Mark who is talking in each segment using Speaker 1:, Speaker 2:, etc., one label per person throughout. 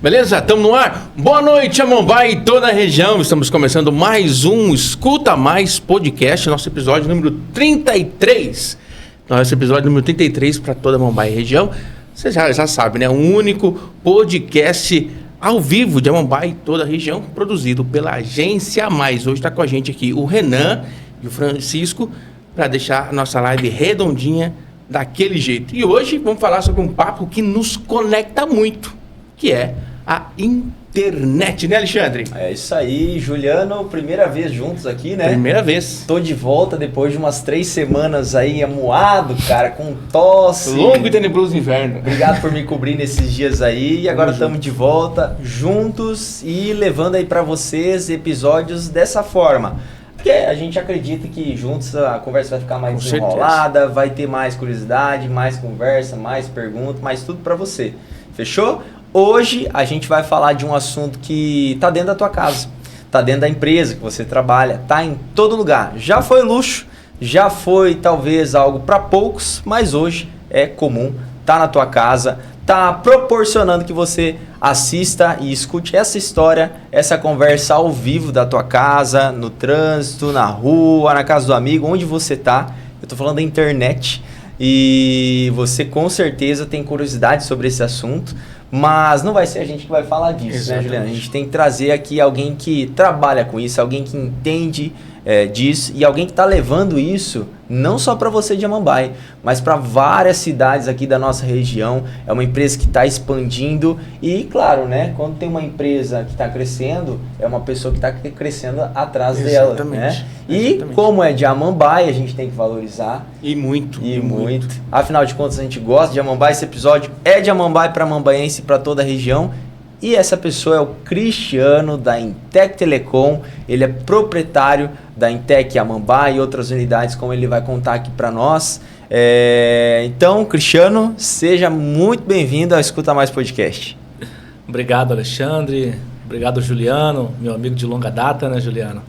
Speaker 1: Beleza? Estamos no ar. Boa noite, Amambai e toda a região. Estamos começando mais um Escuta Mais podcast, nosso episódio número 33. Nosso episódio número 33 para toda a Amambai e região. Você já sabe, né? Um único podcast ao vivo de Amambai e toda a região, produzido pela Agência Mais. Hoje está com a gente aqui o Renan e o Francisco para deixar a nossa live redondinha daquele jeito. E hoje vamos falar sobre um papo que nos conecta muito, que é a internet, né, Alexandre?
Speaker 2: É isso aí, Juliano, primeira vez juntos aqui, né?
Speaker 1: Primeira vez.
Speaker 2: Tô de volta depois de umas 3 semanas aí amuado, cara, com tosse.
Speaker 1: Longo e tenebroso inverno.
Speaker 2: Obrigado por me cobrir nesses dias aí. E agora estamos de volta, juntos e levando aí pra vocês episódios dessa forma. Porque a gente acredita que juntos a conversa vai ficar mais desenrolada, vai ter mais curiosidade, mais conversa, mais perguntas, mais tudo pra você. Fechou? Hoje a gente vai falar de um assunto que tá dentro da tua casa, tá dentro da empresa que você trabalha, tá em todo lugar. Já foi luxo, já foi talvez algo para poucos, mas hoje é comum, tá na tua casa, tá proporcionando que você assista e escute essa história, essa conversa ao vivo da tua casa, no trânsito, na rua, na casa do amigo, onde você tá. Eu tô falando da internet e você com certeza tem curiosidade sobre esse assunto. Mas não vai ser a gente que vai falar disso, exatamente, né, Juliana? A gente tem que trazer aqui alguém que trabalha com isso, alguém que entende disso e alguém que está levando isso não só para você de Amambai, mas para várias cidades aqui da nossa região. É uma empresa que está expandindo e, claro, né, quando tem uma empresa que está crescendo, é uma pessoa que está crescendo atrás dela, né? E como é de Amambai, a gente tem que valorizar.
Speaker 1: E muito.
Speaker 2: Afinal de contas, a gente gosta de Amambai. Esse episódio é de Amambai para amambaiense e para toda a região. E essa pessoa é o Cristiano da Intec Telecom. Ele é proprietário da Intec Amambai e outras unidades, como ele vai contar aqui para nós. Então, Cristiano, seja muito bem-vindo ao Escuta Mais Podcast.
Speaker 3: Obrigado, Alexandre. Obrigado, Juliano, meu amigo de longa data, né, Juliano?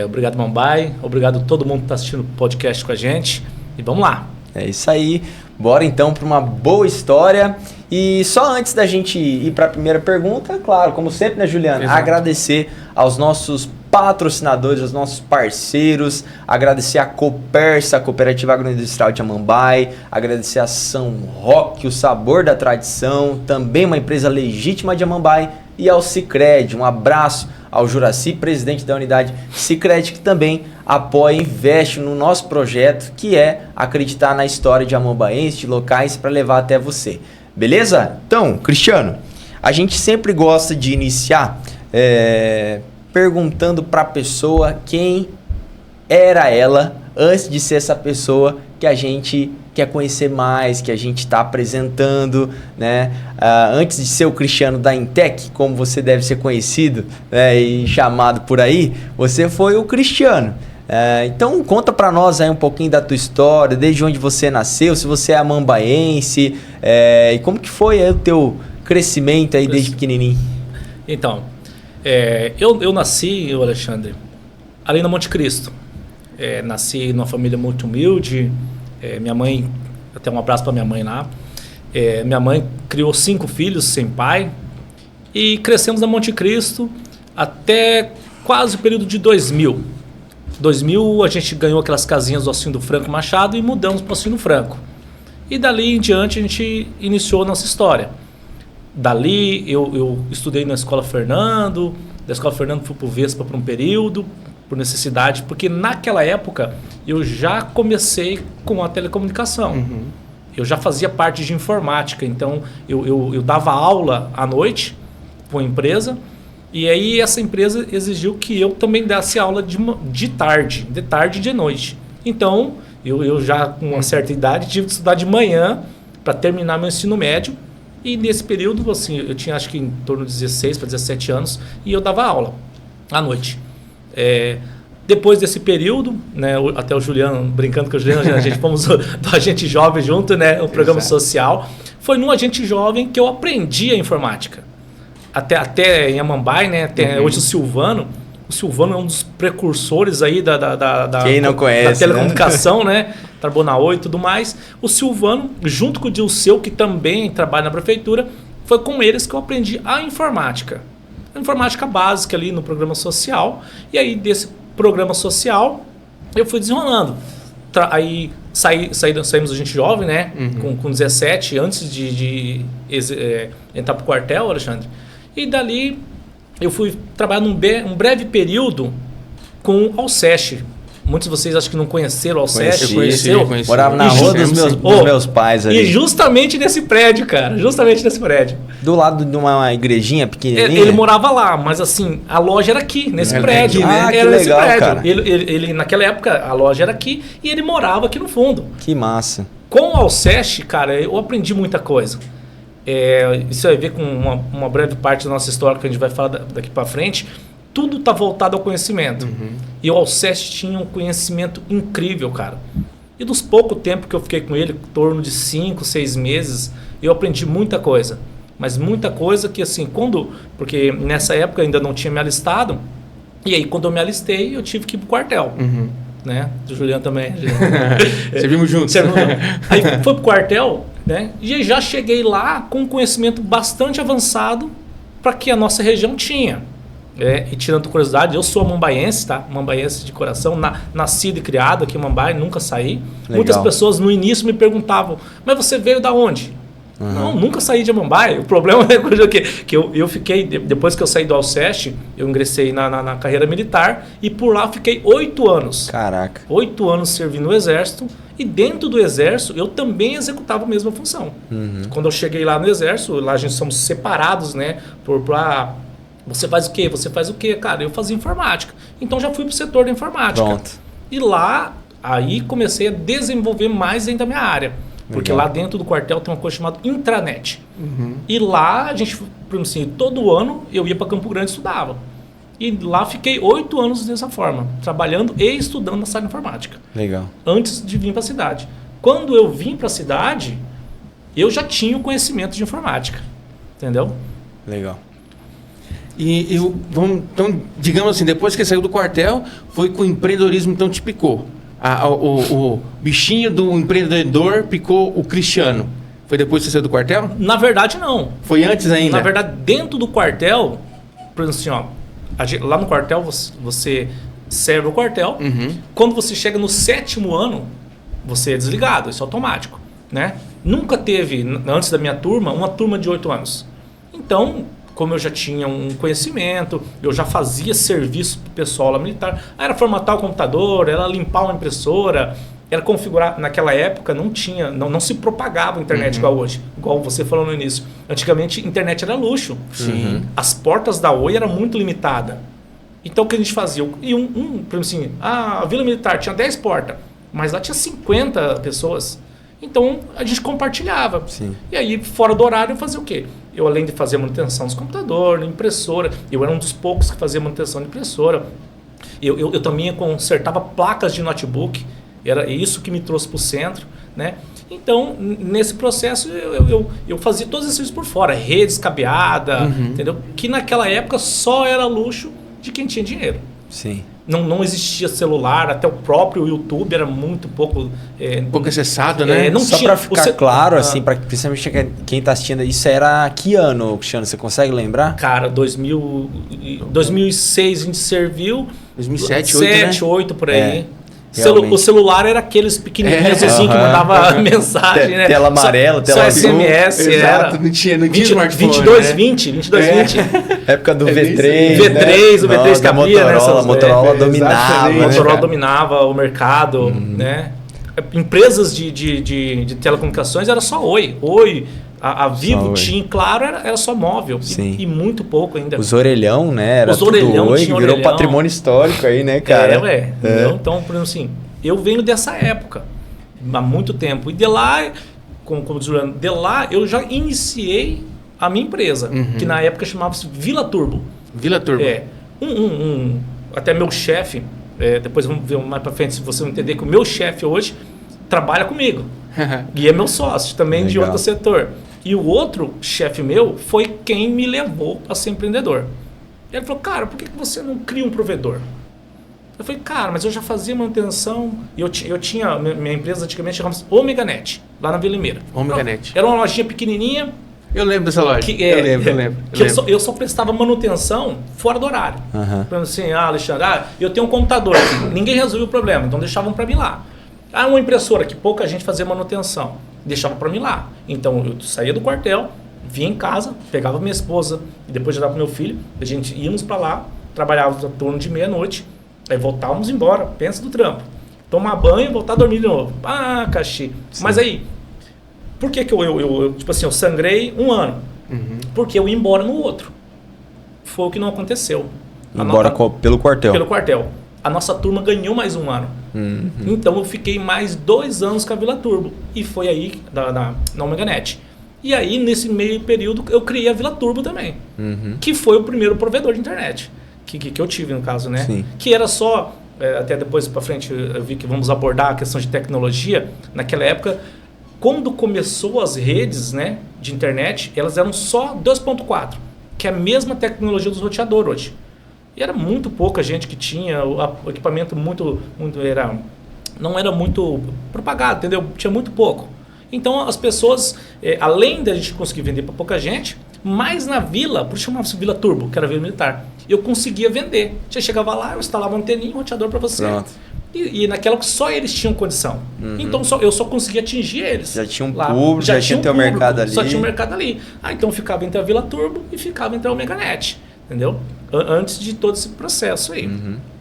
Speaker 3: Obrigado, Amambai. Obrigado a todo mundo que está assistindo o podcast com a gente. E vamos lá.
Speaker 2: É isso aí. Bora então para uma boa história. E só antes da gente ir para a primeira pergunta, claro, como sempre, né, Juliana? Exato. Agradecer aos nossos patrocinadores, aos nossos parceiros, agradecer a Copersa, a Cooperativa Agroindustrial de Amambai, agradecer a São Roque, o sabor da tradição, também uma empresa legítima de Amambai, e ao Sicredi. Um abraço ao Juraci, presidente da unidade Sicredi, que também apoia e investe no nosso projeto, que é acreditar na história de amambaenses, de locais, para levar até você. Beleza? Então, Cristiano, a gente sempre gosta de iniciar perguntando para a pessoa quem era ela antes de ser essa pessoa que a gente quer conhecer mais, que a gente está apresentando, né? Antes de ser o Cristiano da Intec, como você deve ser conhecido, né, e chamado por aí, você foi o Cristiano. Então conta para nós aí um pouquinho da tua história, desde onde você nasceu, se você é amambaiense, e como que foi aí o teu crescimento aí desde pequenininho.
Speaker 3: Então, eu nasci, Alexandre, ali no Monte Cristo. Nasci numa família muito humilde. Minha mãe, até um abraço para minha mãe lá. Minha mãe criou 5 filhos sem pai e crescemos na Monte Cristo até quase o período de 2000. 2000 a gente ganhou aquelas casinhas do Ossino do Franco Machado e mudamos para o Ossino Franco. E dali em diante a gente iniciou a nossa história. Dali eu estudei na Escola Fernando, da Escola Fernando fui para o Vespa por um período, por necessidade, porque naquela época eu já comecei com a telecomunicação. Uhum. Eu já fazia parte de informática, então eu dava aula à noite para uma empresa, e aí essa empresa exigiu que eu também desse aula de tarde e de noite. Então eu já com uma certa idade tive que estudar de manhã para terminar meu ensino médio, e nesse período assim, eu tinha acho que em torno de 16 para 17 anos, e eu dava aula à noite. Depois desse período, né, até o Juliano, brincando com o Juliano, a gente fomos do Agente Jovem junto, né, o programa social. Foi no Agente Jovem que eu aprendi a informática. Até em Amambai, né, hoje o Silvano é um dos precursores aí
Speaker 2: Quem não conhece,
Speaker 3: da telecomunicação, né? Trabalhou na Oi e tudo mais. O Silvano, junto com o Dilceu, que também trabalha na prefeitura, foi com eles que eu aprendi a informática. A informática básica ali no programa social. E aí desse programa social eu fui desenrolando. Aí saímos a gente jovem, né? Com 17, antes de entrar pro quartel, Alexandre. E dali eu fui trabalhar um breve período com o Alceste. Muitos de vocês acho que não conheceram o Alceste.
Speaker 1: Conheci.
Speaker 2: Morava na rua dos meus pais ali.
Speaker 3: E justamente nesse prédio, cara. Justamente nesse prédio.
Speaker 2: Do lado de uma igrejinha pequenininha?
Speaker 3: Ele morava lá, mas assim, a loja era aqui, nesse prédio.
Speaker 2: Aqui, né?
Speaker 3: Era
Speaker 2: que
Speaker 3: nesse
Speaker 2: legal,
Speaker 3: prédio.
Speaker 2: cara.
Speaker 3: Ele, naquela época, a loja era aqui e ele morava aqui no fundo.
Speaker 2: Que massa.
Speaker 3: Com o Alceste, cara, eu aprendi muita coisa. Isso vai ver com uma breve parte da nossa história que a gente vai falar daqui para frente. Tudo está voltado ao conhecimento. E o Alceste tinha um conhecimento incrível, cara. E dos pouco tempo que eu fiquei com ele, em torno de 5, 6 meses, eu aprendi muita coisa. Mas muita coisa que assim, porque nessa época eu ainda não tinha me alistado, e aí quando eu me alistei, eu tive que ir pro quartel. Né? Do Juliano também.
Speaker 1: Servimos juntos.
Speaker 3: Aí fui pro quartel, né? E já cheguei lá com um conhecimento bastante avançado para que a nossa região tinha. E tirando curiosidade, eu sou mambaense, tá? Mambaense de coração, nascido e criado aqui em Mambaia, nunca saí.
Speaker 2: Legal.
Speaker 3: Muitas pessoas no início me perguntavam, mas você veio da onde? Não, nunca saí de Mambaia. O problema é que eu fiquei, depois que eu saí do Alceste, eu ingressei na carreira militar e por lá fiquei 8 anos.
Speaker 2: Caraca. 8
Speaker 3: anos servindo no Exército e dentro do Exército eu também executava a mesma função. Quando eu cheguei lá no Exército, lá a gente somos separados, né? Você faz o quê? Você faz o quê? Cara, eu fazia informática. Então já fui pro setor da informática.
Speaker 2: Pronto.
Speaker 3: E lá, aí comecei a desenvolver mais ainda a minha área. Porque lá dentro do quartel tem uma coisa chamada intranet. E lá, a gente, assim, todo ano eu ia para Campo Grande e estudava. E lá fiquei 8 anos dessa forma, trabalhando e estudando na sala de informática.
Speaker 2: Legal.
Speaker 3: Antes de vir para a cidade. Quando eu vim para a cidade, eu já tinha o conhecimento de informática. Entendeu?
Speaker 2: Legal.
Speaker 1: Então, digamos assim, depois que saiu do quartel, foi que o empreendedorismo então te picou. O bichinho do empreendedor picou o Cristiano. Foi depois que você saiu do quartel?
Speaker 3: Na verdade, não.
Speaker 1: Foi antes ainda?
Speaker 3: Na verdade, dentro do quartel, por exemplo assim, lá no quartel você serve o quartel. Quando você chega no 7º ano, você é desligado, isso é automático, né? Nunca teve, antes da minha turma, uma turma de 8 anos. Então, como eu já tinha um conhecimento, eu já fazia serviço para o pessoal lá militar, era formatar o computador, era limpar uma impressora, era configurar. Naquela época não se propagava a internet igual hoje, igual você falou no início. Antigamente, a internet era luxo. As portas da Oi eram muito limitadas. Então, o que a gente fazia? E por exemplo assim, a Vila Militar tinha 10 portas, mas lá tinha 50 pessoas. Então, a gente compartilhava. E aí, fora do horário, eu fazia o quê? Eu, além de fazer manutenção dos computadores, impressora, eu era um dos poucos que fazia manutenção de impressora. Eu também consertava placas de notebook, era isso que me trouxe para o centro, né? Então, nesse processo, eu fazia todos esses serviços por fora, redes cabeada, entendeu? Que naquela época só era luxo de quem tinha dinheiro.
Speaker 2: Sim.
Speaker 3: Não existia celular, até o próprio YouTube era muito pouco...
Speaker 1: pouco acessado, né?
Speaker 2: Só para ficar claro, assim, principalmente quem está assistindo, isso era que ano, Cristiano? Você consegue lembrar?
Speaker 3: Cara, 2006 a gente serviu.
Speaker 1: 2007,
Speaker 3: 2008, por aí.
Speaker 2: Realmente.
Speaker 3: O celular era aqueles pequenininhos assim que mandava mensagem, né?
Speaker 2: Tela amarela, tela
Speaker 3: azul. SMS,
Speaker 1: exato,
Speaker 3: era.
Speaker 1: não tinha smartphone.
Speaker 3: 2220, 2220.
Speaker 2: Época do V3.
Speaker 3: V3, o V3 cabia, né?
Speaker 2: Motorola dominava.
Speaker 3: O Motorola dominava o mercado, né? Empresas de telecomunicações era só Oi. A Vivo, TIM, Claro, era só móvel. E muito pouco ainda.
Speaker 2: Os orelhão, né? Era
Speaker 3: os orelhão,
Speaker 2: Oi, virou
Speaker 3: orelhão.
Speaker 2: Patrimônio histórico aí, né, cara?
Speaker 3: Então, por exemplo assim, eu venho dessa época, há muito tempo. E de lá, como Juliano, de lá eu já iniciei a minha empresa, que na época chamava-se Vila Turbo.
Speaker 1: Vila Turbo.
Speaker 3: Até meu chefe, depois vamos ver mais pra frente se você não entender, que o meu chefe hoje trabalha comigo. E é meu sócio também. Legal. De outro setor. E o outro chefe meu foi quem me levou a ser empreendedor. Ele falou, cara, por que você não cria um provedor? Eu falei, cara, mas eu já fazia manutenção. E eu tinha, minha empresa antigamente chamava-se Omeganet, lá na Vila Limeira.
Speaker 1: Omeganet.
Speaker 3: Era uma lojinha pequenininha,
Speaker 1: Eu lembro dessa loja. Eu lembro.
Speaker 3: Eu só prestava manutenção fora do horário.
Speaker 2: Aham.
Speaker 3: Falando assim, Alexandre, eu tenho um computador aqui. Ninguém resolveu o problema, então deixavam para mim lá. Uma impressora que pouca gente fazia manutenção, deixava para mim lá. Então eu saía do quartel, vinha em casa, pegava minha esposa e depois já dava pro meu filho, a gente íamos para lá, trabalhávamos a turno de meia-noite, aí voltávamos embora, pensa do trampo. Tomar banho e voltar a dormir de novo. Caxi. Mas aí, por que eu tipo assim, eu sangrei 1 ano? Porque eu ia embora no outro. Foi o que não aconteceu.
Speaker 2: Pelo quartel.
Speaker 3: Pelo quartel. A nossa turma ganhou mais 1 ano. Então eu fiquei mais 2 anos com a Vila Turbo. E foi aí, na OmegaNet. E aí, nesse meio período, eu criei a Vila Turbo também. Que foi o primeiro provedor de internet. Que eu tive, no caso, né?
Speaker 2: Sim.
Speaker 3: Que era só... até depois para frente eu vi que vamos abordar a questão de tecnologia. Naquela época, quando começou as redes, né, de internet, elas eram só 2.4, que é a mesma tecnologia dos roteadores hoje. E era muito pouca gente que tinha, o equipamento não era muito propagado, entendeu? Tinha muito pouco. Então as pessoas, além da gente conseguir vender para pouca gente, mas na vila, por isso chamava-se Vila Turbo, que era a vila militar, eu conseguia vender. Você chegava lá, eu instalava uma anteninha, um roteador para você.
Speaker 2: Pronto.
Speaker 3: E naquela que só eles tinham condição. Então eu só conseguia atingir eles.
Speaker 2: Já tinha um público, já tinha teu mercado ali.
Speaker 3: Só tinha um mercado ali. Então ficava entre a Vila Turbo e ficava entre a OmegaNet. Entendeu? Antes de todo esse processo aí.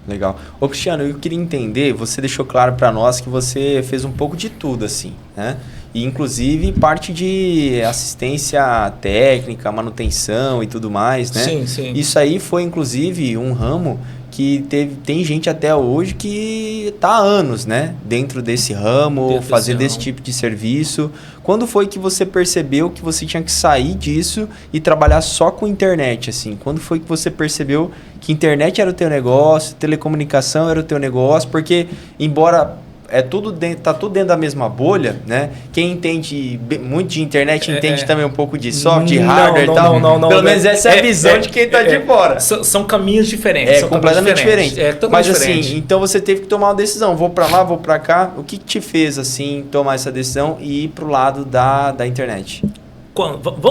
Speaker 2: Legal. Ô Cristiano, eu queria entender, você deixou claro para nós que você fez um pouco de tudo assim, né? E inclusive parte de assistência técnica, manutenção e tudo mais, né?
Speaker 3: Sim, sim.
Speaker 2: Isso aí foi inclusive um ramo que tem gente até hoje que está há anos, né? Dentro desse ramo, fazendo esse tipo de serviço. Quando foi que você percebeu que você tinha que sair disso e trabalhar só com internet, assim? Quando foi que você percebeu que internet era o teu negócio, telecomunicação era o teu negócio? Porque, embora tá tudo dentro da mesma bolha, né? Quem entende muito de internet entende também um pouco de software, hardware e tal.
Speaker 3: Não,
Speaker 2: pelo menos essa é a visão de quem está de fora.
Speaker 3: São caminhos diferentes.
Speaker 2: São completamente diferentes. Mas
Speaker 3: diferente.
Speaker 2: assim, então você teve que tomar uma decisão. Vou para lá, vou para cá. O que te fez assim tomar essa decisão e ir para o lado da internet?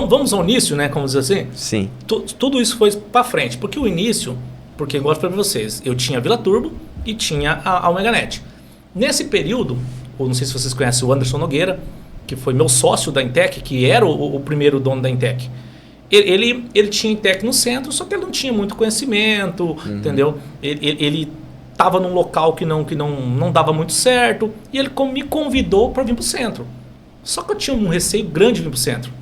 Speaker 3: Vamos ao início, né? Como dizer assim?
Speaker 2: Sim.
Speaker 3: Tudo isso foi para frente. Porque o início, porque igual eu falei para vocês, eu tinha a Vila Turbo e tinha a OmegaNet. Nesse período, ou não sei se vocês conhecem o Anderson Nogueira, que foi meu sócio da Intec, que era o primeiro dono da Intec. Ele tinha Intec no centro, só que ele não tinha muito conhecimento, entendeu? Ele estava num local que não dava muito certo, e ele me convidou para vir para o centro. Só que eu tinha um receio grande de vir para o centro,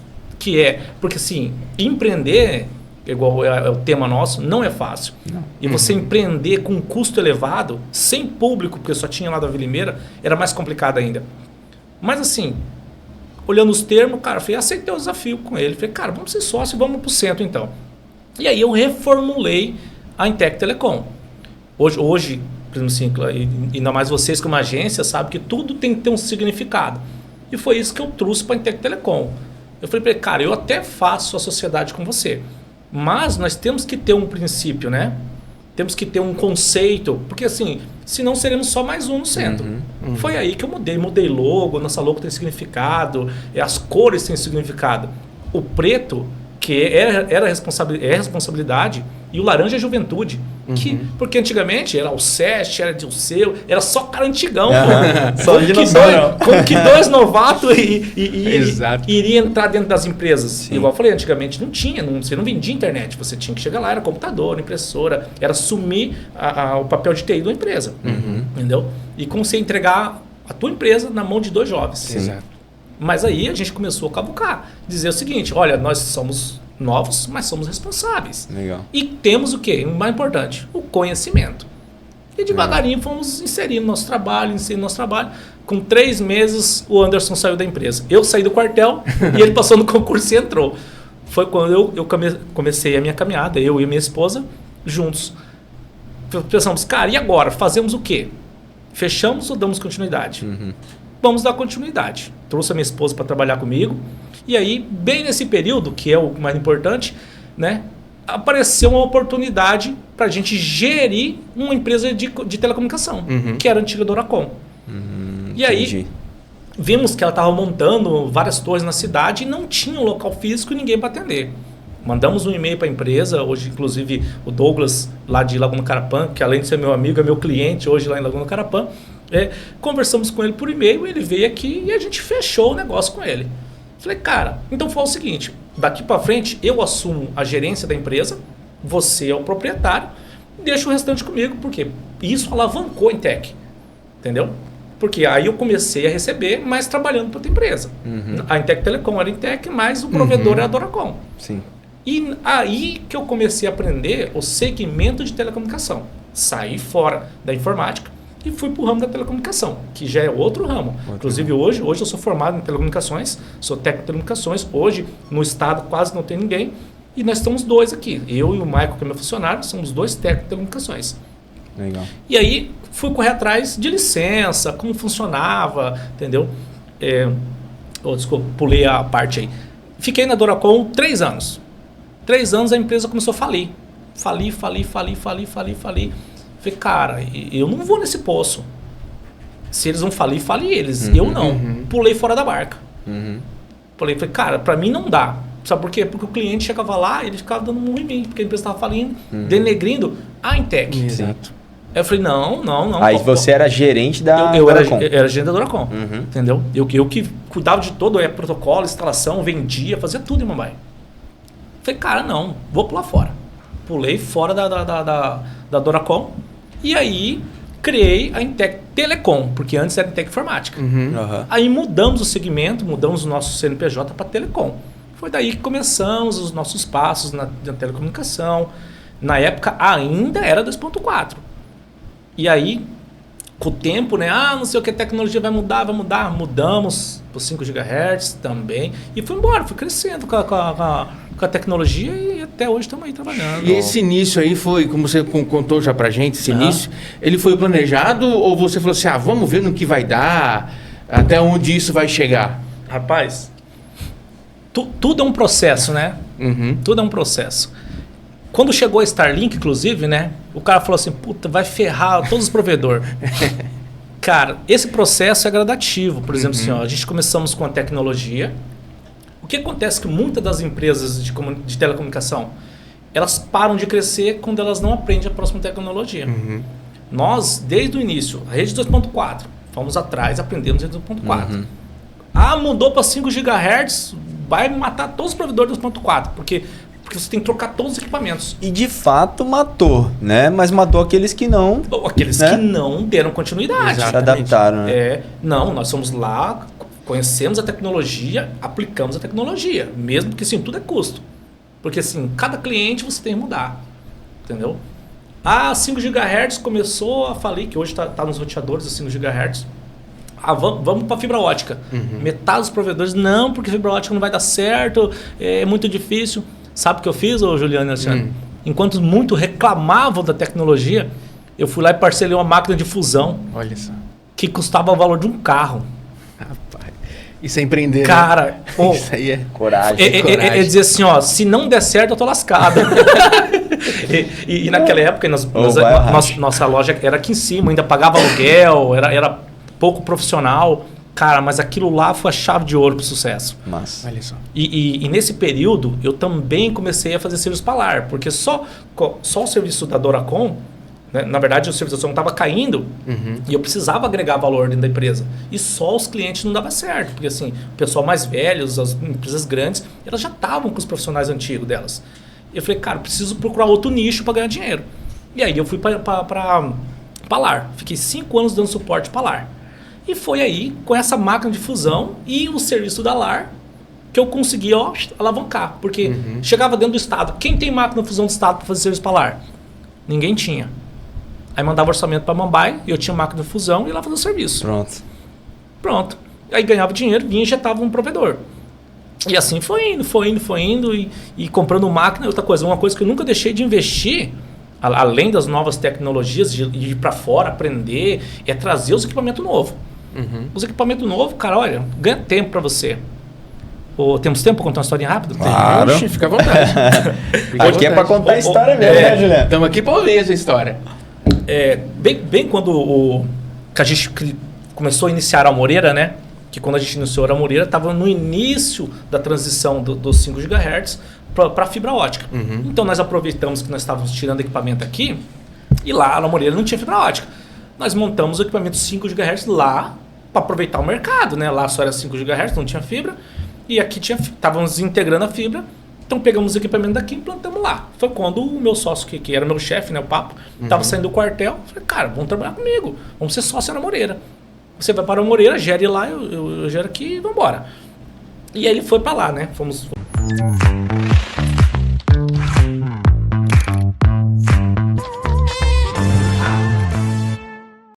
Speaker 3: porque assim, empreender, igual é o tema nosso, não é fácil. Não. E você empreender com um custo elevado, sem público, porque só tinha lá da Vila Limeira, era mais complicado ainda. Mas assim, olhando os termos, cara, eu aceitei o desafio com ele. Falei, cara, vamos ser sócio e vamos pro centro então. E aí eu reformulei a Intec Telecom. Hoje, por exemplo assim, ainda mais vocês como agência, sabem que tudo tem que ter um significado. E foi isso que eu trouxe para a Intec Telecom. Eu falei para ele, cara, eu até faço a sociedade com você, mas nós temos que ter um princípio, né? Temos que ter um conceito, porque assim, senão seremos só mais um no centro. Foi aí que eu mudei logo, nossa logo tem significado, as cores têm significado. O preto, que é responsabilidade, e o laranja é juventude. Porque antigamente era o SESC, era o seu, era só cara antigão. Como que dois novatos iria entrar dentro das empresas? Sim. Igual eu falei, antigamente não tinha, você não vendia internet, você tinha que chegar lá, era computador, impressora, era assumir o papel de TI da empresa. Entendeu? E como você entregar a tua empresa na mão de 2 jovens.
Speaker 1: Exato.
Speaker 3: Mas aí a gente começou a cavucar, dizer o seguinte, olha, nós somos novos, mas somos responsáveis.
Speaker 2: Legal.
Speaker 3: E temos o quê? O mais importante, o conhecimento. E devagarinho fomos inserindo nosso trabalho. Com 3 meses, o Anderson saiu da empresa. Eu saí do quartel e ele passou no concurso e entrou. Foi quando eu comecei a minha caminhada, eu e a minha esposa, juntos. Pensamos, cara, e agora? Fazemos o quê? Fechamos ou damos continuidade? Vamos dar continuidade. Trouxe a minha esposa para trabalhar comigo. E aí, bem nesse período, que é o mais importante, né, apareceu uma oportunidade para a gente gerir uma empresa de telecomunicação, que era a antiga Doracom. E aí, vimos que ela estava montando várias torres na cidade e não tinha um local físico e ninguém para atender. Mandamos um e-mail para a empresa, hoje inclusive o Douglas lá de Laguna Carapã, que além de ser meu amigo, é meu cliente hoje lá em Laguna Carapã, conversamos com ele por e-mail, ele veio aqui e a gente fechou o negócio com ele. Falei, cara, então foi o seguinte, daqui para frente eu assumo a gerência da empresa, você é o proprietário, deixa o restante comigo, porque isso alavancou a Intec, entendeu? Porque aí eu comecei a receber, mas trabalhando para outra empresa. A Intec Telecom era a Intec, mas o provedor era a Doracom.
Speaker 2: Sim.
Speaker 3: E aí que eu comecei a aprender o segmento de telecomunicação. Saí fora da informática e fui para o ramo da telecomunicação, que já é outro ramo. Inclusive hoje eu sou formado em telecomunicações, sou técnico de telecomunicações. Hoje no estado quase não tem ninguém e nós estamos 2 aqui. Eu e o Michael, que é meu funcionário, somos 2 técnicos de telecomunicações.
Speaker 2: Legal.
Speaker 3: E aí fui correr atrás de licença, como funcionava, entendeu? Desculpa, pulei a parte aí. Fiquei na Doracom 3 anos. 3 anos a empresa começou a falir. Falei, cara, eu não vou nesse poço. Se eles vão falir, fale eles. Eu não. Pulei fora da barca. Falei, cara, pra mim não dá. Sabe por quê? Porque o cliente chegava lá e ele ficava dando um em mim, porque a empresa estava falindo, denegrindo a Intec.
Speaker 2: Exato.
Speaker 3: Aí eu falei, não.
Speaker 2: Aí você era gerente da
Speaker 3: Doracom. Eu era gerente da Doracom, entendeu? Eu que cuidava de todo, protocolo, instalação, vendia, fazia tudo em Mumbai. Falei, cara, não, vou pular fora. Pulei fora da Doracom e aí criei a Intec Telecom, porque antes era Intec Informática. Aí mudamos o segmento, mudamos o nosso CNPJ para Telecom. Foi daí que começamos os nossos passos na telecomunicação. Na época ainda era 2.4. E aí, com o tempo, né? Não sei o que, a tecnologia vai mudar. Mudamos para 5 GHz também. E fui embora, fui crescendo com a tecnologia e até hoje estamos aí trabalhando.
Speaker 1: E esse início aí foi, como você contou já pra gente, esse início, ele foi planejado ou você falou assim, vamos ver no que vai dar, até onde isso vai chegar?
Speaker 3: Rapaz, tudo é um processo, né? Tudo é um processo. Quando chegou a Starlink, inclusive, né? O cara falou assim, puta, vai ferrar todos os provedores. Cara, esse processo é gradativo. Por exemplo, assim, a gente começamos com a tecnologia. O que acontece é que muitas das empresas de telecomunicação, elas param de crescer quando elas não aprendem a próxima tecnologia. Nós, desde o início, a rede 2.4, fomos atrás, aprendemos a rede 2.4. Mudou para 5 GHz, vai matar todos os provedores 2.4, porque você tem que trocar todos os equipamentos.
Speaker 2: E de fato matou, né? Mas matou aqueles que não...
Speaker 3: Aqueles que não deram continuidade.
Speaker 2: Se adaptaram, né?
Speaker 3: Não, nós somos lá, conhecemos a tecnologia, aplicamos a tecnologia. Mesmo que, assim, tudo é custo. Porque, assim, cada cliente você tem que mudar. Entendeu? 5 GHz começou a falir, que hoje está nos roteadores a 5 GHz. Vamos para fibra ótica. Metade dos provedores, não, porque fibra ótica não vai dar certo, é muito difícil. Sabe o que eu fiz, Juliano e Alexandre? Enquanto muito reclamavam da tecnologia, eu fui lá e parcelei uma máquina de fusão.
Speaker 1: Olha só.
Speaker 3: Que custava o valor de um carro.
Speaker 1: Rapaz, isso é empreender.
Speaker 3: Cara,
Speaker 1: né? Isso aí é
Speaker 2: coragem.
Speaker 3: É dizer assim, se não der certo, eu tô lascado. e naquela época, nossa loja era aqui em cima, ainda pagava aluguel, era pouco profissional. Cara, mas aquilo lá foi a chave de ouro para o sucesso.
Speaker 2: Massa.
Speaker 1: Olha só.
Speaker 3: E nesse período, eu também comecei a fazer serviço para lar, porque só o serviço da Doracom, né, na verdade, o serviço da Doracom estava caindo e eu precisava agregar valor dentro da empresa. E só os clientes não dava certo, porque assim, o pessoal mais velho, as empresas grandes, elas já estavam com os profissionais antigos delas. Eu falei, cara, preciso procurar outro nicho para ganhar dinheiro. E aí eu fui para lar. Fiquei 5 anos dando suporte para lar. E foi aí, com essa máquina de fusão e o serviço da LAR, que eu consegui alavancar. Porque chegava dentro do estado. Quem tem máquina de fusão do estado para fazer serviço para LAR? Ninguém tinha. Aí mandava orçamento para Mumbai, eu tinha máquina de fusão e ia lá fazer o serviço. Pronto. Aí ganhava dinheiro, vinha e injetava um provedor. E assim foi indo. E comprando máquina. Outra coisa, uma coisa que eu nunca deixei de investir, além das novas tecnologias, de ir para fora, aprender, é trazer os equipamentos novos. Os equipamentos novos, cara, olha, ganha tempo para você. Temos tempo para contar uma historinha rápida?
Speaker 2: Claro.
Speaker 1: Oxe, fica à vontade.
Speaker 2: Aqui é para contar a história mesmo, né, Juliano?
Speaker 1: Estamos aqui para ouvir essa história.
Speaker 3: Bem quando que a gente começou a iniciar a Moreira, né? que quando a gente iniciou a Moreira, estava no início da transição dos 5 GHz para fibra ótica. Então nós aproveitamos que nós estávamos tirando equipamento aqui, e lá na Moreira não tinha fibra ótica. Nós montamos o equipamento 5 GHz lá para aproveitar o mercado, né? Lá só era 5 GHz, não tinha fibra, e aqui estávamos integrando a fibra. Então pegamos o equipamento daqui e implantamos lá. Foi quando o meu sócio, que era meu chefe, né, o Papo, estava saindo do quartel. Falei, cara, vamos trabalhar comigo. Vamos ser sócio na Moreira. Você vai para a Moreira, gere lá, eu gero aqui e vamos embora. E aí ele foi para lá, né? Fomos...